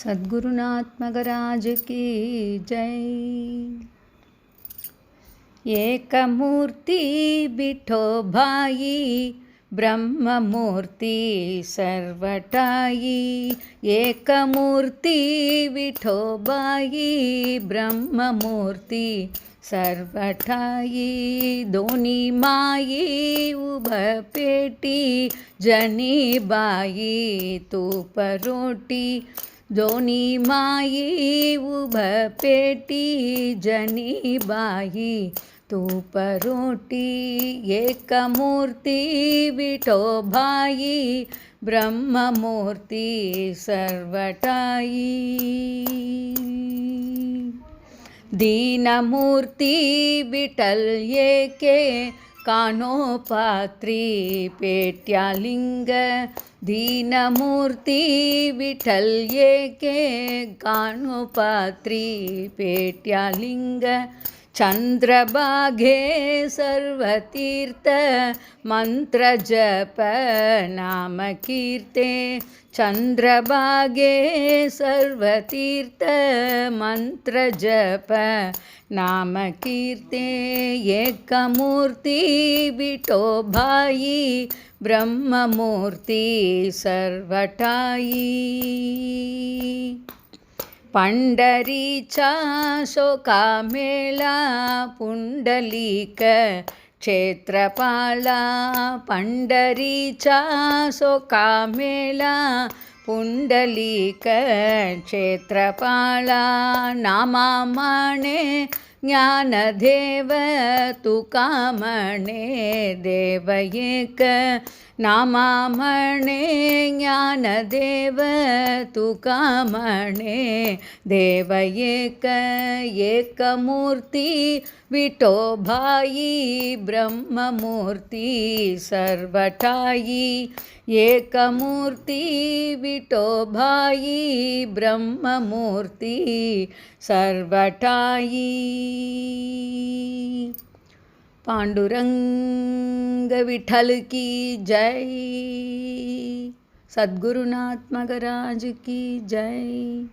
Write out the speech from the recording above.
सद्गुरुनाथ मगराज की जय। एकमूर्ति बिठो भाई, ब्रह्ममूर्ति सर्वटाई। एकमूर्ति बिठो भाई, ब्रह्ममूर्ति सर्वटाई। दोनी माई उभपेटी, जनी बाई तूप रोटी। दोनी माई उभपेटी, जनी बाई तूप रोटी। एकमूर्ति बिठो भाई, ब्रह्ममूर्ति सर्वटाई। दीनमूर्ति विठल एके, कानो पात्री पेट्यालिंग। दीनमूर्ति विठल एके, कानो पात्री पेट्यालिंग। चंद्रभागे सर्वतीर्थ, मंत्र जप नाम कीर्ते। चंद्रभागे सर्वतीर्थ, मंत्र जप नाम कीर्ते। एकमूर्ति बिठो भाई, ब्रह्ममूर्ति सर्वटाई। पंढरीचा शोका मेला, पुंडलीक क्षेत्रपाला। पंढरीचा शोका मेला, पुंडलीक क्षेत्रपाला। नामा म्हणे ज्ञानदेव, तुका म्हणे देव एक। नामा म्हणे ज्ञानदेव, तुका म्हणे देव एक। एकमूर्ति विठो भाई, ब्रह्ममूर्ति सर्वटाई। एकमूर्ति विठो भाई, ब्रह्ममूर्ति सर्वटाई। पांडुरंग विठल की जय। सद्गुरुनाथ मगराज की जय।